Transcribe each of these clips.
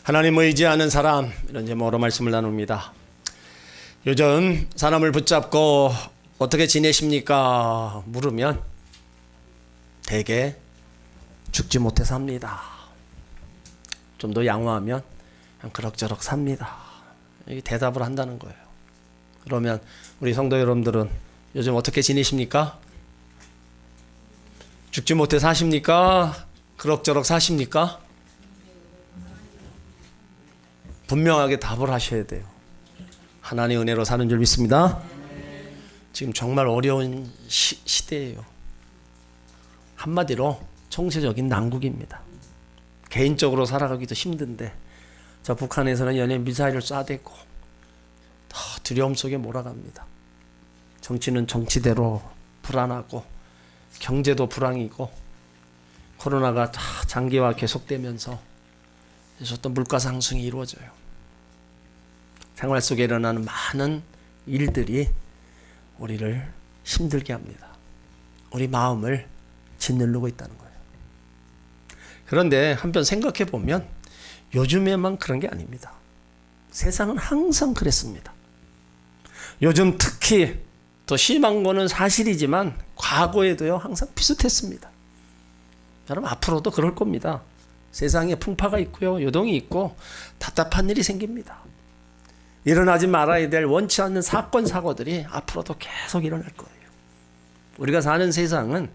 하나님 의지하는 사람, 이런 제목으로 말씀을 나눕니다. 요즘 사람을 붙잡고 어떻게 지내십니까? 물으면 대개 죽지 못해 삽니다. 좀 더 양호하면 그냥 그럭저럭 삽니다. 이게 대답을 한다는 거예요. 그러면 우리 성도 여러분들은 요즘 어떻게 지내십니까? 죽지 못해 사십니까? 그럭저럭 사십니까? 분명하게 답을 하셔야 돼요. 하나님의 은혜로 사는 줄 믿습니다. 지금 정말 어려운 시대예요. 한마디로 총체적인 난국입니다. 개인적으로 살아가기도 힘든데 저 북한에서는 연일 미사일을 쏴대고 더 두려움 속에 몰아갑니다. 정치는 정치대로 불안하고 경제도 불황이고 코로나가 장기화 계속되면서 어떤 물가 상승이 이루어져요. 생활 속에 일어나는 많은 일들이 우리를 힘들게 합니다. 우리 마음을 짓누르고 있다는 거예요. 그런데 한편 생각해 보면 요즘에만 그런 게 아닙니다. 세상은 항상 그랬습니다. 요즘 특히 더 심한 거는 사실이지만 과거에도요 항상 비슷했습니다. 여러분 앞으로도 그럴 겁니다. 세상에 풍파가 있고요, 요동이 있고 답답한 일이 생깁니다. 일어나지 말아야 될 원치 않는 사건 사고들이 앞으로도 계속 일어날 거예요. 우리가 사는 세상은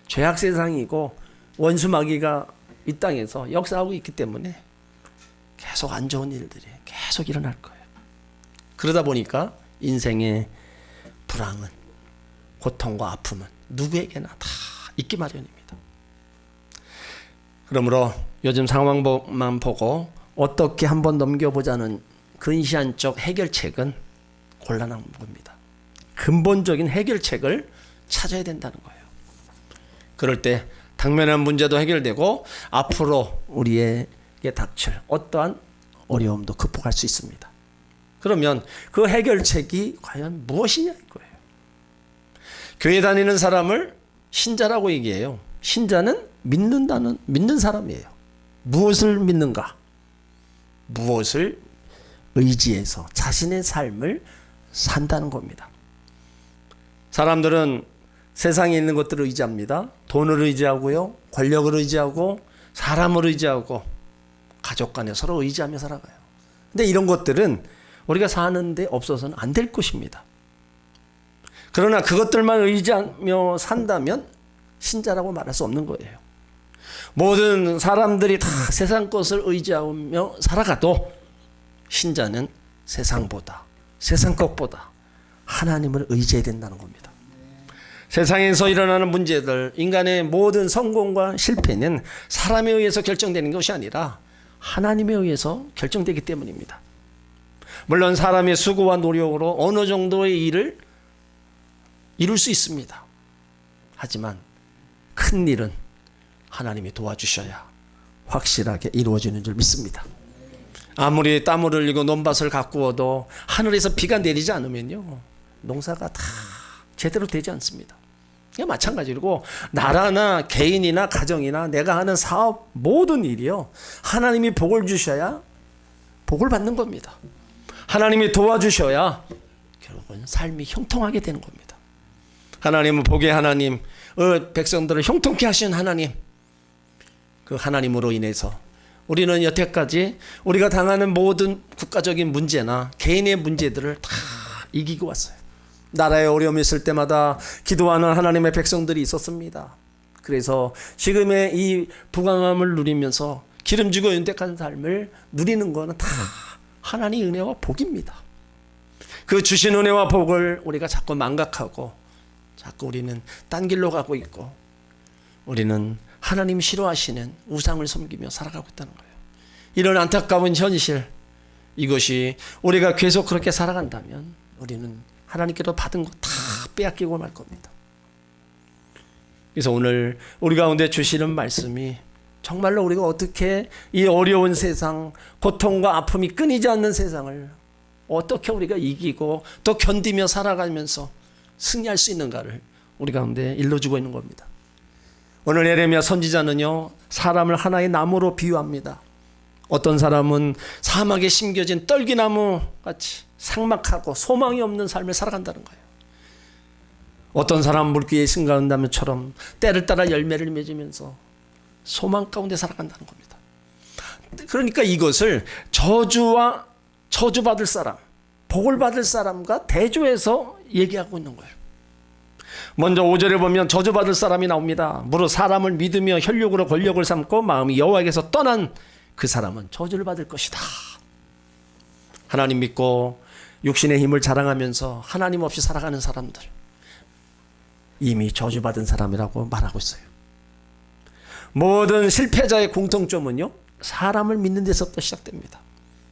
죄악 세상이고 원수 마귀가 이 땅에서 역사하고 있기 때문에 계속 안 좋은 일들이 계속 일어날 거예요. 그러다 보니까 인생의 불황은, 고통과 아픔은 누구에게나 다 있기 마련입니다. 그러므로 요즘 상황만 보고 어떻게 한번 넘겨보자는 근시안적 해결책은 곤란한 겁니다. 근본적인 해결책을 찾아야 된다는 거예요. 그럴 때 당면한 문제도 해결되고 앞으로 우리에게 닥칠 어떠한 어려움도 극복할 수 있습니다. 그러면 그 해결책이 과연 무엇이냐 이거예요. 교회 다니는 사람을 신자라고 얘기해요. 신자는 믿는 사람이에요. 무엇을 믿는가? 무엇을 의지해서 자신의 삶을 산다는 겁니다. 사람들은 세상에 있는 것들을 의지합니다. 돈을 의지하고요, 권력을 의지하고, 사람을 의지하고, 가족 간에 서로 의지하며 살아가요. 근데 이런 것들은 우리가 사는데 없어서는 안 될 것입니다. 그러나 그것들만 의지하며 산다면 신자라고 말할 수 없는 거예요. 모든 사람들이 다 세상 것을 의지하며 살아가도 신자는 세상보다, 세상 것보다 하나님을 의지해야 된다는 겁니다. 세상에서 일어나는 문제들, 인간의 모든 성공과 실패는 사람에 의해서 결정되는 것이 아니라 하나님에 의해서 결정되기 때문입니다. 물론 사람의 수고와 노력으로 어느 정도의 일을 이룰 수 있습니다. 하지만 큰 일은 하나님이 도와주셔야 확실하게 이루어지는 줄 믿습니다. 아무리 땀을 흘리고 논밭을 가꾸어도 하늘에서 비가 내리지 않으면요 농사가 다 제대로 되지 않습니다. 마찬가지로 나라나 개인이나 가정이나 내가 하는 사업 모든 일이요 하나님이 복을 주셔야 복을 받는 겁니다. 하나님이 도와주셔야 결국은 삶이 형통하게 되는 겁니다. 하나님은 복의 하나님, 백성들을 형통케 하신 하나님, 그 하나님으로 인해서 우리는 여태까지 우리가 당하는 모든 국가적인 문제나 개인의 문제들을 다 이기고 왔어요. 나라에 어려움이 있을 때마다 기도하는 하나님의 백성들이 있었습니다. 그래서 지금의 이 부강함을 누리면서 기름지고 윤택한 삶을 누리는 것은 다 하나님의 은혜와 복입니다. 그 주신 은혜와 복을 우리가 자꾸 망각하고 자꾸 우리는 딴 길로 가고 있고 우리는 하나님 싫어하시는 우상을 섬기며 살아가고 있다는 거예요. 이런 안타까운 현실, 이것이 우리가 계속 그렇게 살아간다면 우리는 하나님께로 받은 거 다 빼앗기고 말 겁니다. 그래서 오늘 우리 가운데 주시는 말씀이 정말로 우리가 어떻게 이 어려운 세상, 고통과 아픔이 끊이지 않는 세상을 어떻게 우리가 이기고 또 견디며 살아가면서 승리할 수 있는가를 우리 가운데 일러주고 있는 겁니다. 오늘 예레미야 선지자는요 사람을 하나의 나무로 비유합니다. 어떤 사람은 사막에 심겨진 떨기나무 같이 삭막하고 소망이 없는 삶을 살아간다는 거예요. 어떤 사람은 물귀에 심가은 나무처럼 때를 따라 열매를 맺으면서 소망 가운데 살아간다는 겁니다. 그러니까 이것을 저주와 저주받을 사람, 복을 받을 사람과 대조해서 얘기하고 있는 거예요. 먼저 5절에 보면 저주받을 사람이 나옵니다. 무릇 사람을 믿으며 혈육으로 권력을 삼고 마음이 여호와에게서 떠난 그 사람은 저주를 받을 것이다. 하나님 믿고 육신의 힘을 자랑하면서 하나님 없이 살아가는 사람들, 이미 저주받은 사람이라고 말하고 있어요. 모든 실패자의 공통점은요, 사람을 믿는 데서부터 시작됩니다.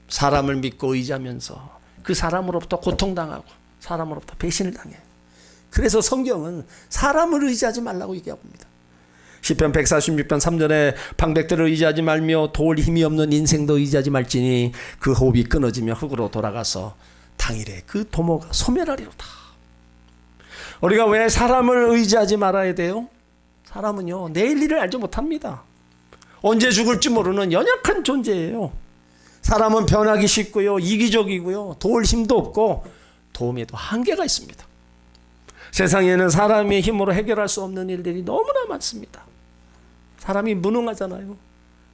사람을 믿고 의지하면서 그 사람으로부터 고통당하고 사람으로부터 배신을 당해요. 그래서 성경은 사람을 의지하지 말라고 얘기합니다. 시편 146편 3절에 방백들을 의지하지 말며 도울 힘이 없는 인생도 의지하지 말지니 그 호흡이 끊어지며 흙으로 돌아가서 당일에 그 도모가 소멸하리로다. 우리가 왜 사람을 의지하지 말아야 돼요? 사람은요, 내일 일을 알지 못합니다. 언제 죽을지 모르는 연약한 존재예요. 사람은 변하기 쉽고요, 이기적이고요, 도울 힘도 없고 도움에도 한계가 있습니다. 세상에는 사람의 힘으로 해결할 수 없는 일들이 너무나 많습니다. 사람이 무능하잖아요.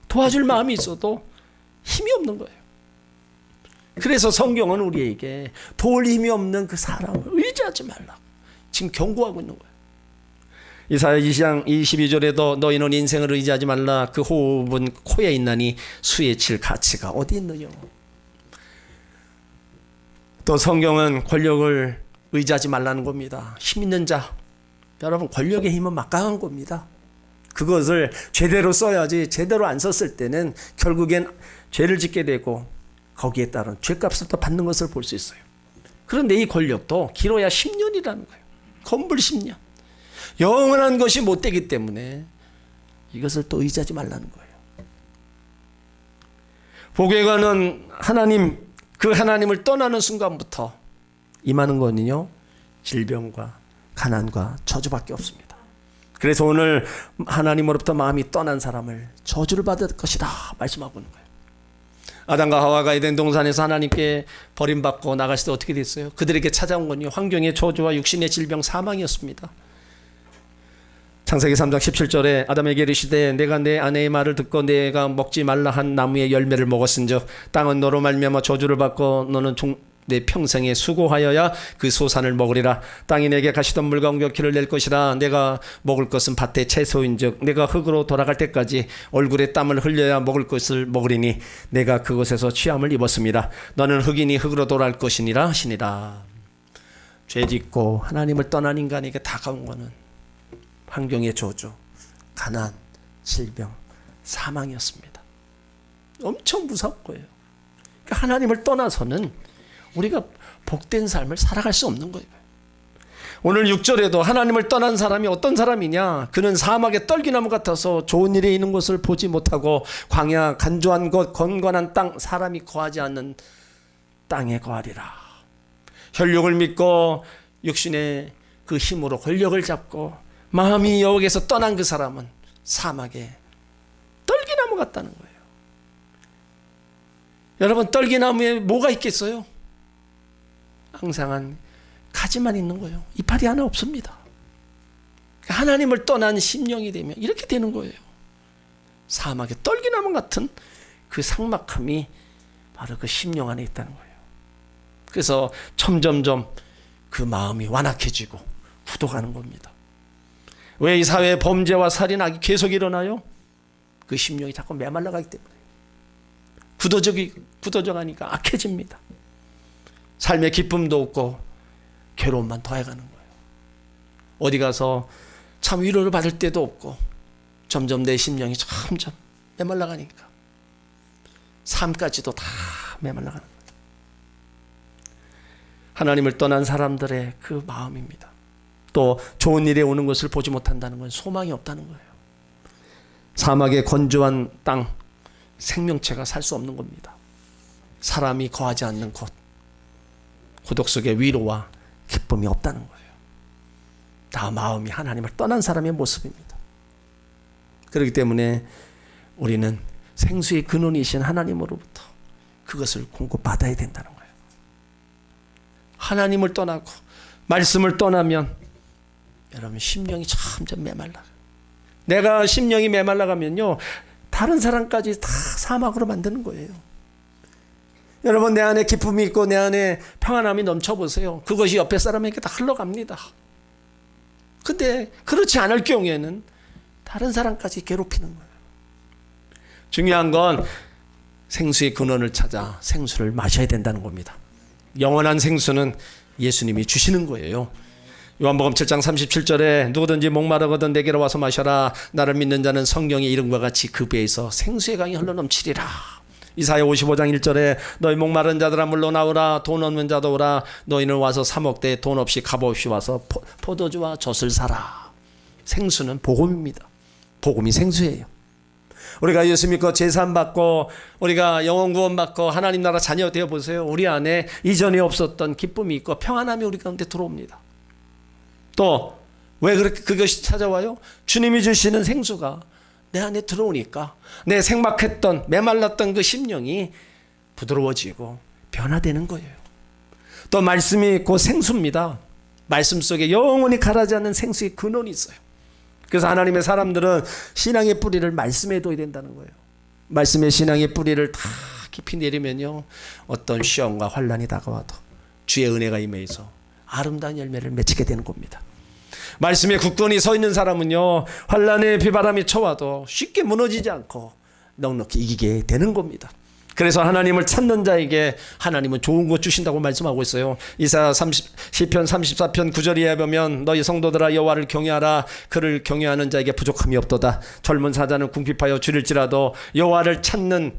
도와줄 마음이 있어도 힘이 없는 거예요. 그래서 성경은 우리에게 도울 힘이 없는 그 사람을 의지하지 말라고 지금 경고하고 있는 거예요. 이사야 2장 22절에도 너희는 인생을 의지하지 말라. 그 호흡은 코에 있나니 수에 칠 가치가 어디 있느냐. 또 성경은 권력을 의지하지 말라는 겁니다. 힘 있는 자, 여러분 권력의 힘은 막강한 겁니다. 그것을 제대로 써야지 제대로 안 썼을 때는 결국엔 죄를 짓게 되고 거기에 따른 죄값을 또 받는 것을 볼 수 있어요. 그런데 이 권력도 길어야 10년이라는 거예요. 건불 10년. 영원한 것이 못 되기 때문에 이것을 또 의지하지 말라는 거예요. 복에 관한 하나님, 그 하나님을 떠나는 순간부터 임하는 거는요, 질병과 가난과 저주밖에 없습니다. 그래서 오늘 하나님으로부터 마음이 떠난 사람을 저주를 받을 것이다 말씀하고 있는 거예요. 아담과 하와가 에덴 동산에서 하나님께 버림받고 나갔을 때 어떻게 됐어요? 그들에게 찾아온 건요, 환경의 저주와 육신의 질병, 사망이었습니다. 창세기 3장 17절에 아담에게 이르시되 내가 내 아내의 말을 듣고 내가 먹지 말라 한 나무의 열매를 먹었은즉 땅은 너로 말미암아 저주를 받고 너는 내 평생에 수고하여야 그 소산을 먹으리라. 땅이 내게 가시던 물과 옹겨키를 낼 것이라. 내가 먹을 것은 밭의 채소인즉 내가 흙으로 돌아갈 때까지 얼굴에 땀을 흘려야 먹을 것을 먹으리니 내가 그곳에서 취함을 입었습니다. 너는 흙이니 흙으로 돌아갈 것이니라 하시니라. 죄짓고 하나님을 떠난 인간에게 다가온 것은 환경의 저주, 가난, 질병, 사망이었습니다. 엄청 무서운 거예요. 그러니까 하나님을 떠나서는 우리가 복된 삶을 살아갈 수 없는 거예요. 오늘 6절에도 하나님을 떠난 사람이 어떤 사람이냐? 그는 사막의 떨기나무 같아서 좋은 일이 있는 것을 보지 못하고 광야, 간조한 곳, 건건한 땅, 사람이 거하지 않는 땅에 거하리라. 혈육을 믿고 육신의 그 힘으로 권력을 잡고 마음이 여호와에게서 떠난 그 사람은 사막에 떨기나무 같다는 거예요. 여러분, 떨기나무에 뭐가 있겠어요? 항상한 가지만 있는 거예요. 이파리 하나 없습니다. 하나님을 떠난 심령이 되면 이렇게 되는 거예요. 사막에 떨기나무 같은 그 삭막함이 바로 그 심령 안에 있다는 거예요. 그래서 점점점 그 마음이 완악해지고 굳어가는 겁니다. 왜 이 사회에 범죄와 살인, 악이 계속 일어나요? 그 심령이 자꾸 메말라가기 때문에. 굳어져 가니까 악해집니다. 삶의 기쁨도 없고 괴로움만 더해가는 거예요. 어디 가서 참 위로를 받을 때도 없고 점점 내 심령이 점점 메말라가니까 삶까지도 다 메말라가는 거예요. 하나님을 떠난 사람들의 그 마음입니다. 또 좋은 일에 오는 것을 보지 못한다는 건 소망이 없다는 거예요. 사막의 건조한 땅, 생명체가 살 수 없는 겁니다. 사람이 거하지 않는 곳, 고독 속에 위로와 기쁨이 없다는 거예요. 다 마음이 하나님을 떠난 사람의 모습입니다. 그렇기 때문에 우리는 생수의 근원이신 하나님으로부터 그것을 공급받아야 된다는 거예요. 하나님을 떠나고 말씀을 떠나면 여러분 심령이 점점 메말라. 내가 심령이 메말라가면요 다른 사람까지 다 사막으로 만드는 거예요. 여러분 내 안에 기쁨이 있고 내 안에 평안함이 넘쳐보세요. 그것이 옆에 사람에게 다 흘러갑니다. 근데 그렇지 않을 경우에는 다른 사람까지 괴롭히는 거예요. 중요한 건 생수의 근원을 찾아 생수를 마셔야 된다는 겁니다. 영원한 생수는 예수님이 주시는 거예요. 요한복음 7장 37절에 누구든지 목마르거든 내게로 와서 마셔라. 나를 믿는 자는 성경의 이름과 같이 그 배에서 생수의 강이 흘러넘치리라. 이사야 55장 1절에 너희 목마른 자들아 물러 나오라. 돈 없는 자도 오라. 너희는 와서 사 먹되 돈 없이 값 없이 와서 포도주와 젖을 사라. 생수는 복음입니다. 복음이 생수예요. 우리가 예수 믿고 제산 받고 우리가 영원 구원 받고 하나님 나라 자녀 되어 보세요. 우리 안에 이전에 없었던 기쁨이 있고 평안함이 우리 가운데 들어옵니다. 또 왜 그렇게 그것이 찾아와요? 주님이 주시는 생수가 내 안에 들어오니까 내 생막했던 메말랐던 그 심령이 부드러워지고 변화되는 거예요. 또 말씀이 곧 생수입니다. 말씀 속에 영원히 가라지 않는 생수의 근원이 있어요. 그래서 하나님의 사람들은 신앙의 뿌리를 말씀에 둬야 된다는 거예요. 말씀의 신앙의 뿌리를 다 깊이 내리면요 어떤 시험과 환난이 다가와도 주의 은혜가 임해서 아름다운 열매를 맺히게 되는 겁니다. 말씀에 굳건히 서 있는 사람은요 환난의 비바람이 쳐와도 쉽게 무너지지 않고 넉넉히 이기게 되는 겁니다. 그래서 하나님을 찾는 자에게 하나님은 좋은 것 주신다고 말씀하고 있어요. 이사야 시편 34편 9절에 보면 너희 성도들아 여호와를 경외하라. 그를 경외하는 자에게 부족함이 없도다. 젊은 사자는 궁핍하여 줄일지라도 여호와를 찾는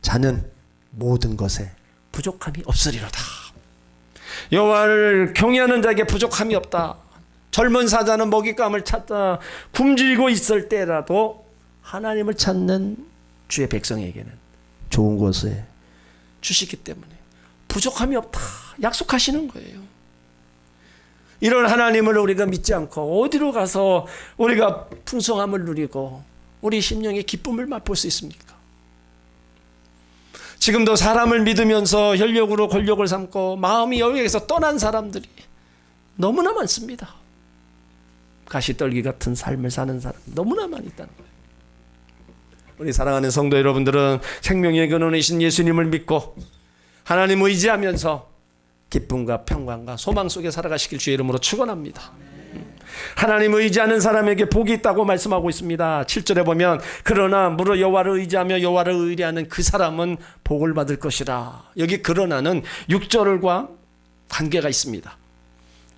자는 모든 것에 부족함이 없으리로다. 여호와를 경외하는 자에게 부족함이 없다. 젊은 사자는 먹잇감을 찾다 굶주리고 있을 때라도 하나님을 찾는 주의 백성에게는 좋은 것에 주시기 때문에 부족함이 없다 약속하시는 거예요. 이런 하나님을 우리가 믿지 않고 어디로 가서 우리가 풍성함을 누리고 우리 심령의 기쁨을 맛볼 수 있습니까? 지금도 사람을 믿으면서 혈력으로 권력을 삼고 마음이 여기에서 떠난 사람들이 너무나 많습니다. 가시떨기 같은 삶을 사는 사람 너무나 많이 있다는 거예요. 우리 사랑하는 성도 여러분들은 생명의 근원이신 예수님을 믿고 하나님 의지하면서 기쁨과 평강과 소망 속에 살아가시길 주의 이름으로 축원합니다. 하나님 의지하는 사람에게 복이 있다고 말씀하고 있습니다. 7절에 보면 그러나 무릇 여호와를 의지하며 여호와를 의뢰하는 그 사람은 복을 받을 것이라. 여기 그러나는 6절과 관계가 있습니다.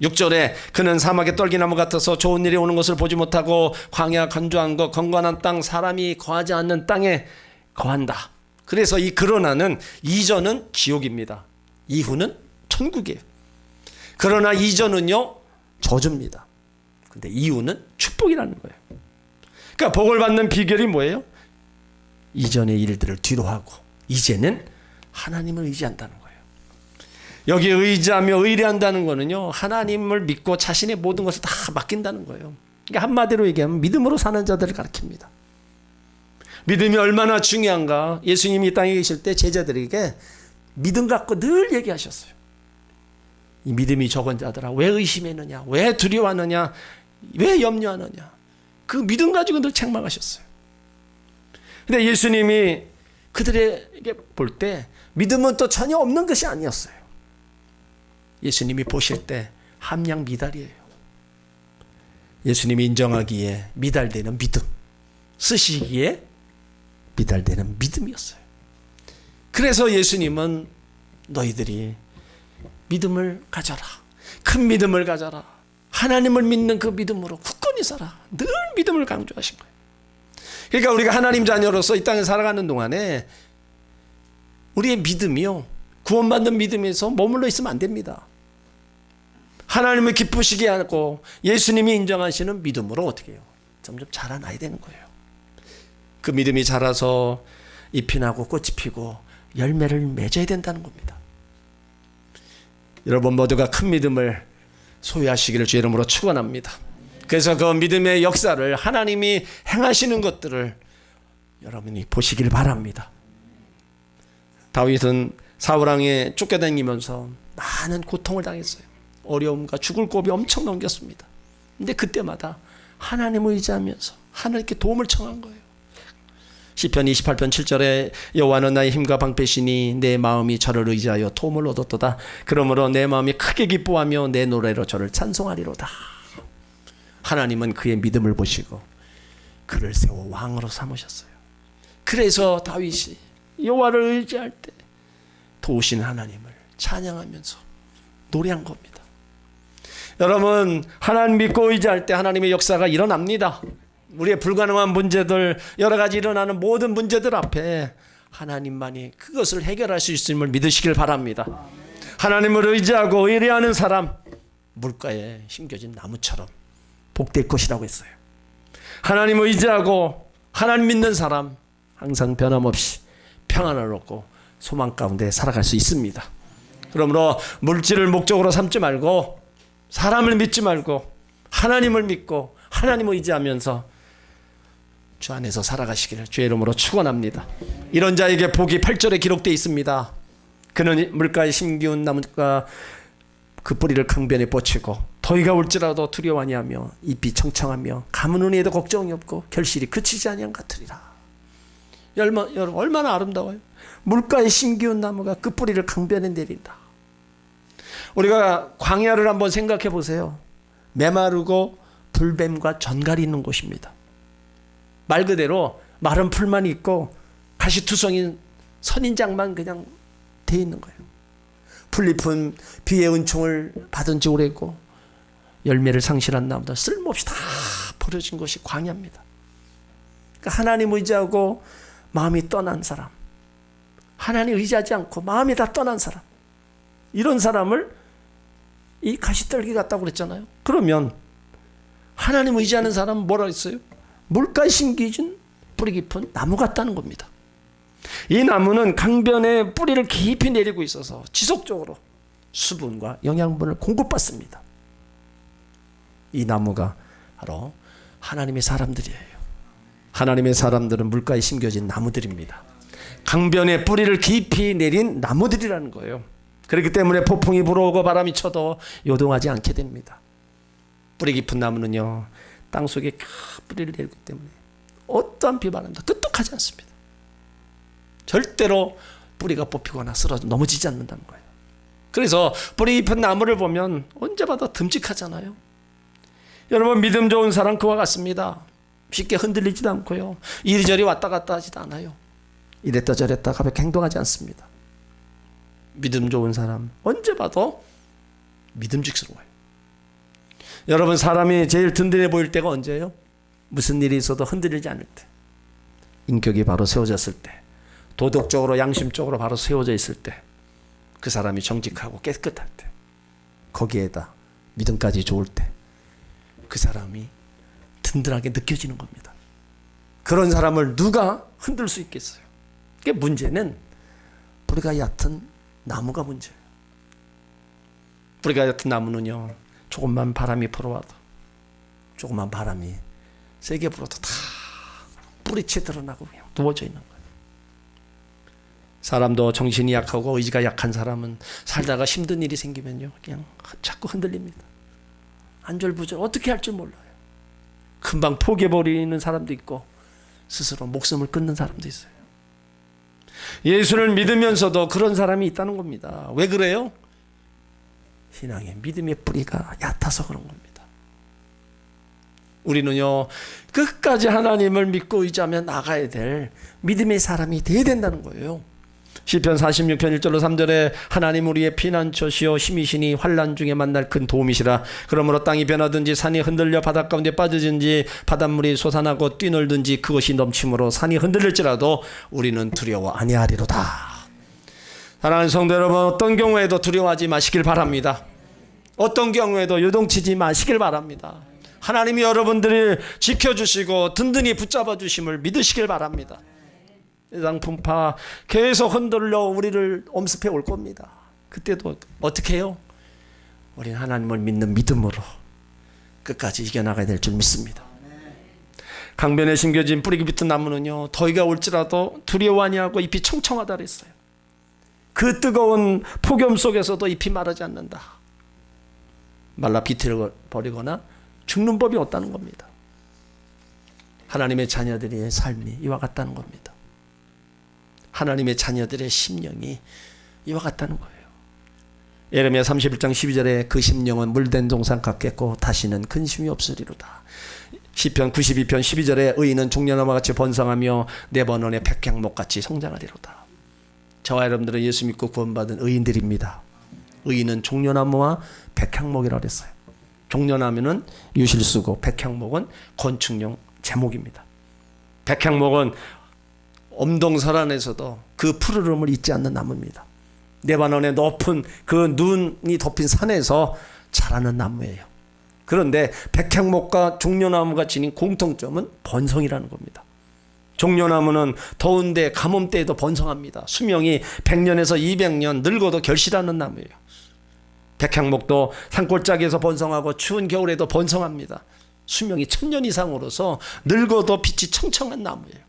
6절에 그는 사막의 떨기나무 같아서 좋은 일이 오는 것을 보지 못하고 광야 건조한 것 건건한 땅 사람이 거하지 않는 땅에 거한다. 그래서 이 그러나는 이전은 지옥입니다. 이후는 천국이에요. 그러나 이전은요 저주입니다. 근데 이후는 축복이라는 거예요. 그러니까 복을 받는 비결이 뭐예요? 이전의 일들을 뒤로 하고 이제는 하나님을 의지한다는 거예요. 여기 의지하며 의뢰한다는 거는요 하나님을 믿고 자신의 모든 것을 다 맡긴다는 거예요. 그러니까 한마디로 얘기하면 믿음으로 사는 자들을 가리킵니다. 믿음이 얼마나 중요한가. 예수님이 이 땅에 계실 때 제자들에게 믿음 갖고 늘 얘기하셨어요. 이 믿음이 적은 자들아 왜 의심했느냐, 왜 두려워하느냐, 왜 염려하느냐. 그 믿음 가지고 늘 책망하셨어요. 근데 예수님이 그들에게 볼 때 믿음은 또 전혀 없는 것이 아니었어요. 예수님이 보실 때 함량 미달이에요. 예수님이 인정하기에 미달되는 믿음, 쓰시기에 미달되는 믿음이었어요. 그래서 예수님은 너희들이 믿음을 가져라. 큰 믿음을 가져라. 하나님을 믿는 그 믿음으로 굳건히 살아. 늘 믿음을 강조하신 거예요. 그러니까 우리가 하나님 자녀로서 이 땅에 살아가는 동안에 우리의 믿음이요 구원받는 믿음에서 머물러 있으면 안 됩니다. 하나님을 기쁘시게 하고 예수님이 인정하시는 믿음으로 어떻게 해요? 점점 자라나야 되는 거예요. 그 믿음이 자라서 잎이 나고 꽃이 피고 열매를 맺어야 된다는 겁니다. 여러분 모두가 큰 믿음을 소유하시기를 주의 이름으로 축원합니다. 그래서 그 믿음의 역사를 하나님이 행하시는 것들을 여러분이 보시길 바랍니다. 다윗은 사울왕에 쫓겨다니면서 많은 고통을 당했어요. 어려움과 죽을 고비 엄청 넘겼습니다. 근데 그때마다 하나님을 의지하면서 하나님께 도움을 청한 거예요. 시편 28편 7절에 여호와는 나의 힘과 방패시니 내 마음이 저를 의지하여 도움을 얻었도다. 그러므로 내 마음이 크게 기뻐하며 내 노래로 저를 찬송하리로다. 하나님은 그의 믿음을 보시고 그를 세워 왕으로 삼으셨어요. 그래서 다윗이 여호와를 의지할 때 도우신 하나님을 찬양하면서 노래한 겁니다. 여러분, 하나님 믿고 의지할 때 하나님의 역사가 일어납니다. 우리의 불가능한 문제들, 여러 가지 일어나는 모든 문제들 앞에 하나님만이 그것을 해결할 수 있음을 믿으시길 바랍니다. 하나님을 의지하고 의뢰하는 사람, 물가에 심겨진 나무처럼 복될 것이라고 했어요. 하나님을 의지하고 하나님 믿는 사람, 항상 변함없이 평안을 얻고 소망 가운데 살아갈 수 있습니다. 그러므로 물질을 목적으로 삼지 말고 사람을 믿지 말고 하나님을 믿고 하나님을 의지하면서 주 안에서 살아가시기를 주의 이름으로 축원합니다. 이런 자에게 복이 8절에 기록되어 있습니다. 그는 물가에 심기운 나무가 그 뿌리를 강변에 뻗치고 더위가 올지라도 두려워 아니하며 잎이 청청하며 가뭄 은혜에도 걱정이 없고 결실이 그치지 아니한 같으리라. 여러분, 얼마나 아름다워요. 물가에 심기운 나무가 그 뿌리를 강변에 내린다. 우리가 광야를 한번 생각해 보세요. 메마르고 불뱀과 전갈이 있는 곳입니다. 말 그대로 마른 풀만 있고 가시투성인 선인장만 그냥 돼 있는 거예요. 풀잎은 비의 은총을 받은 지 오래고 열매를 상실한 나무들 쓸모없이 다 버려진 것이 광야입니다. 그러니까 하나님 의지하고 마음이 떠난 사람, 하나님 의지하지 않고 마음이 다 떠난 사람, 이런 사람을 이 가시떨기 같다고 그랬잖아요. 그러면 하나님 의지하는 사람은 뭐라 했어요? 물가에 심겨진 뿌리 깊은 나무 같다는 겁니다. 이 나무는 강변에 뿌리를 깊이 내리고 있어서 지속적으로 수분과 영양분을 공급받습니다. 이 나무가 바로 하나님의 사람들이에요. 하나님의 사람들은 물가에 심겨진 나무들입니다. 강변에 뿌리를 깊이 내린 나무들이라는 거예요. 그렇기 때문에 폭풍이 불어오고 바람이 쳐도 요동하지 않게 됩니다. 뿌리 깊은 나무는요, 땅속에 큰 뿌리를 내리기 때문에 어떠한 비바람도 끄떡하지 않습니다. 절대로 뿌리가 뽑히거나 쓰러져 넘어지지 않는다는 거예요. 그래서 뿌리 깊은 나무를 보면 언제 봐도 듬직하잖아요. 여러분, 믿음 좋은 사람 그와 같습니다. 쉽게 흔들리지도 않고요, 이리저리 왔다 갔다 하지도 않아요. 이랬다 저랬다 가볍게 행동하지 않습니다. 믿음 좋은 사람 언제 봐도 믿음직스러워요. 여러분, 사람이 제일 든든해 보일 때가 언제예요? 무슨 일이 있어도 흔들리지 않을 때, 인격이 바로 세워졌을 때, 도덕적으로 양심적으로 바로 세워져 있을 때, 그 사람이 정직하고 깨끗할 때, 거기에다 믿음까지 좋을 때, 그 사람이 든든하게 느껴지는 겁니다. 그런 사람을 누가 흔들 수 있겠어요? 그게 문제는 뿌리가 얕은 나무가 문제예요. 뿌리가 얕은 나무는요, 조금만 바람이 불어와도, 조금만 바람이 세게 불어도 다 뿌리채 드러나고 그냥 누워져 있는 거예요. 사람도 정신이 약하고 의지가 약한 사람은 살다가 힘든 일이 생기면요, 그냥 자꾸 흔들립니다. 안절부절 어떻게 할 줄 몰라요. 금방 포기해버리는 사람도 있고 스스로 목숨을 끊는 사람도 있어요. 예수를 믿으면서도 그런 사람이 있다는 겁니다. 왜 그래요? 신앙의 믿음의 뿌리가 얕아서 그런 겁니다. 우리는요, 끝까지 하나님을 믿고 의지하며 나가야 될 믿음의 사람이 되어야 된다는 거예요. 시편 46편 1절로 3절에 하나님 우리의 피난처시요 힘이시니 환난 중에 만날 큰 도움이시라. 그러므로 땅이 변하든지 산이 흔들려 바닷 가운데 빠지든지 바닷물이 솟아나고 뛰놀든지 그것이 넘침으로 산이 흔들릴지라도 우리는 두려워 아니하리로다. 사랑하는 성도 여러분, 어떤 경우에도 두려워하지 마시길 바랍니다. 어떤 경우에도 요동치지 마시길 바랍니다. 하나님이 여러분들을 지켜주시고 든든히 붙잡아 주심을 믿으시길 바랍니다. 세상 풍파 계속 흔들려 우리를 엄습해 올 겁니다. 그때도 어떻게 해요? 우리는 하나님을 믿는 믿음으로 끝까지 이겨나가야 될 줄 믿습니다. 강변에 심겨진 뿌리 깊은 나무는요, 더위가 올지라도 두려워 아니하고 잎이 청청하다 그랬어요. 그 뜨거운 폭염 속에서도 잎이 마르지 않는다. 말라 비틀어버리거나 죽는 법이 없다는 겁니다. 하나님의 자녀들의 삶이 이와 같다는 겁니다. 하나님의 자녀들의 심령이 이와 같다는 거예요. 예레미야 31장 12절에 그 심령은 물된 동산 같겠고 다시는 근심이 없으리로다. 시편 92편 12절에 의인은 종려나무와 같이 번성하며 레바논의 백향목같이 성장하리로다. 저와 여러분들은 예수 믿고 구원받은 의인들입니다. 의인은 종려나무와 백향목이라고 했어요. 종려나무는 유실수고 백향목은 건축용 제목입니다. 백향목은 엄동설안에서도 그 푸르름을 잊지 않는 나무입니다. 레바논의 높은 그 눈이 덮인 산에서 자라는 나무예요. 그런데 백향목과 종려나무가 지닌 공통점은 번성이라는 겁니다. 종려나무는 더운데 가뭄때에도 번성합니다. 수명이 100년에서 200년, 늙어도 결실하는 나무예요. 백향목도 산골짜기에서 번성하고 추운 겨울에도 번성합니다. 수명이 1000년 이상으로서 늙어도 빛이 청청한 나무예요.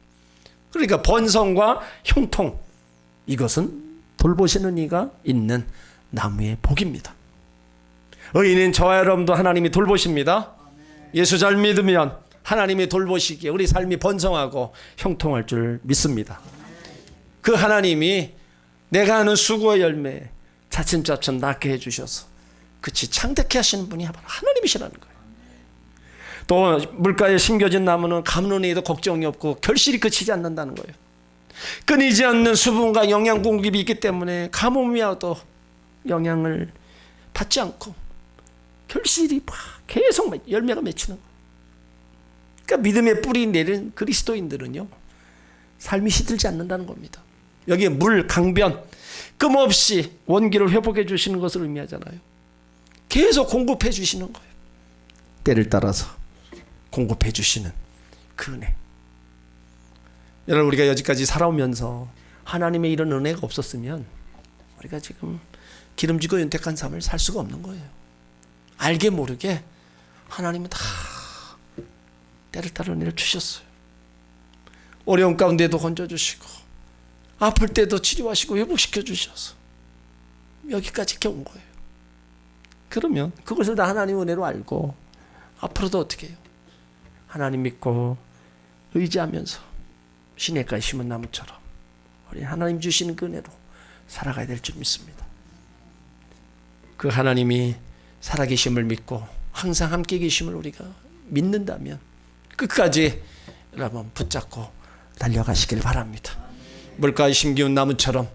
그러니까 번성과 형통, 이것은 돌보시는 이가 있는 나무의 복입니다. 의인인 저와 여러분도 하나님이 돌보십니다. 예수 잘 믿으면 하나님이 돌보시기에 우리 삶이 번성하고 형통할 줄 믿습니다. 그 하나님이 내가 하는 수고의 열매 차츰차츰 낫게 해주셔서 그치 창대케 하시는 분이 바로 하나님이시라는 거예요. 또 물가에 심겨진 나무는 가뭄에도 걱정이 없고 결실이 그치지 않는다는 거예요. 끊이지 않는 수분과 영양 공급이 있기 때문에 가뭄이 와도 영양을 받지 않고 결실이 계속 열매가 맺히는 거예요. 그러니까 믿음의 뿌리 내린 그리스도인들은요, 삶이 시들지 않는다는 겁니다. 여기에 물, 강변 끊임없이 원기를 회복해 주시는 것을 의미하잖아요. 계속 공급해 주시는 거예요. 때를 따라서 공급해 주시는 그 은혜. 여러분, 우리가 여기까지 살아오면서 하나님의 이런 은혜가 없었으면 우리가 지금 기름지고 윤택한 삶을 살 수가 없는 거예요. 알게 모르게 하나님은 다 때를 따라 은혜를 주셨어요. 어려운 가운데도 건져주시고 아플 때도 치료하시고 회복시켜 주셔서 여기까지 이렇게 온 거예요. 그러면 그것을 다 하나님의 은혜로 알고 앞으로도 어떻게 해요? 하나님 믿고 의지하면서 시냇가에 심은 나무처럼 우리 하나님 주시는 그 은혜로 살아가야 될 줄 믿습니다. 그 하나님이 살아계심을 믿고 항상 함께 계심을 우리가 믿는다면 끝까지 여러분 붙잡고 달려가시길 바랍니다. 물가에 심기운 나무처럼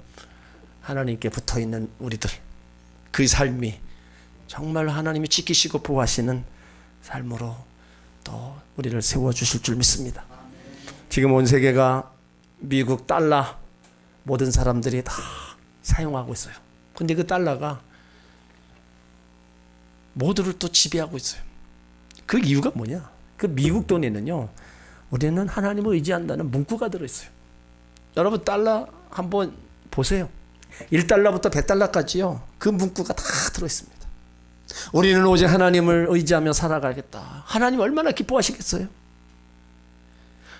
하나님께 붙어있는 우리들, 그 삶이 정말 하나님이 지키시고 보호하시는 삶으로 또 우리를 세워주실 줄 믿습니다. 지금 온 세계가 미국 달러 모든 사람들이 다 사용하고 있어요. 근데 그 달러가 모두를 또 지배하고 있어요. 그 이유가 뭐냐? 그 미국 돈에는요, 우리는 하나님을 의지한다는 문구가 들어있어요. 여러분 달러 한번 보세요. 1달러부터 100달러까지요. 그 문구가 다 들어있습니다. 우리는 오직 하나님을 의지하며 살아가겠다. 하나님 얼마나 기뻐하시겠어요?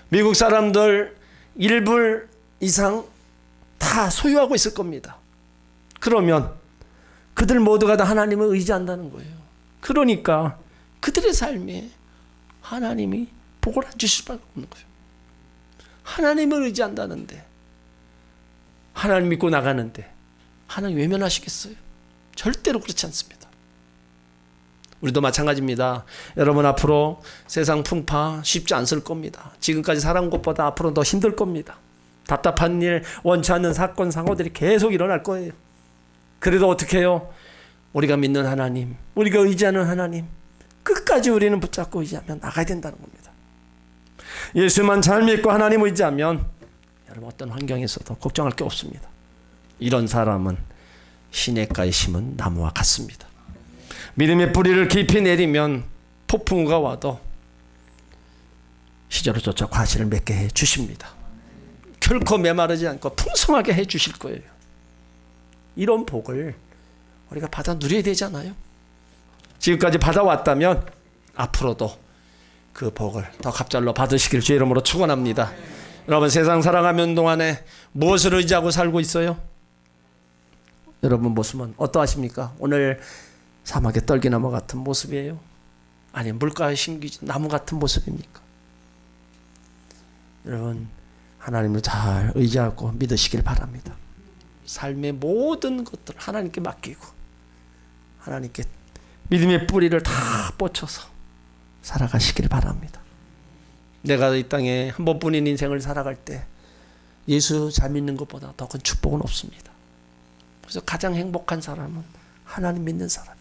미국 사람들 1불 이상 다 소유하고 있을 겁니다. 그러면 그들 모두가 다 하나님을 의지한다는 거예요. 그러니까 그들의 삶에 하나님이 복을 안 주실 수밖에 없는 거예요. 하나님을 의지한다는데, 하나님 믿고 나가는데 하나님 외면하시겠어요? 절대로 그렇지 않습니다. 우리도 마찬가지입니다. 여러분 앞으로 세상 풍파 쉽지 않을 겁니다. 지금까지 살아온 것보다 앞으로 더 힘들 겁니다. 답답한 일, 원치 않는 사건, 사고들이 계속 일어날 거예요. 그래도 어떻게 해요? 우리가 믿는 하나님, 우리가 의지하는 하나님, 끝까지 우리는 붙잡고 의지하면 나가야 된다는 겁니다. 예수만 잘 믿고 하나님 의지하면 여러분 어떤 환경에서도 걱정할 게 없습니다. 이런 사람은 시냇가에 심은 나무와 같습니다. 믿음의 뿌리를 깊이 내리면 폭풍우가 와도 시절로조차 과실을 맺게 해 주십니다. 결코 메마르지 않고 풍성하게 해 주실 거예요. 이런 복을 우리가 받아 누려야 되잖아요. 지금까지 받아왔다면 앞으로도 그 복을 더 갑절로 받으시길 주의 이름으로 축원합니다. 여러분 세상 살아가는 동안에 무엇을 의지하고 살고 있어요? 여러분 모습은 어떠하십니까? 오늘 사막의 떨기나무 같은 모습이에요? 아니 물가에 심기진 나무 같은 모습입니까? 여러분 하나님을 잘 의지하고 믿으시길 바랍니다. 삶의 모든 것들을 하나님께 맡기고 하나님께 믿음의 뿌리를 다 뻗쳐서 살아가시길 바랍니다. 내가 이 땅에 한 번뿐인 인생을 살아갈 때 예수 잘 믿는 것보다 더 큰 축복은 없습니다. 그래서 가장 행복한 사람은 하나님 믿는 사람.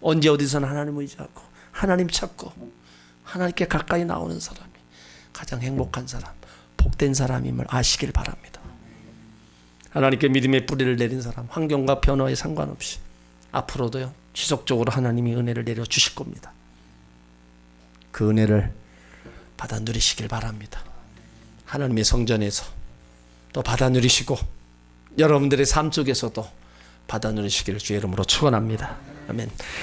언제 어디서나 하나님 의지하고 하나님 찾고 하나님께 가까이 나오는 사람이 가장 행복한 사람, 복된 사람임을 아시길 바랍니다. 하나님께 믿음의 뿌리를 내린 사람, 환경과 변화에 상관없이 앞으로도요 지속적으로 하나님이 은혜를 내려주실 겁니다. 그 은혜를 받아 누리시길 바랍니다. 하나님의 성전에서 또 받아 누리시고 여러분들의 삶 속에서도 받아 누리시기를 주의 이름으로 축원합니다. 아멘.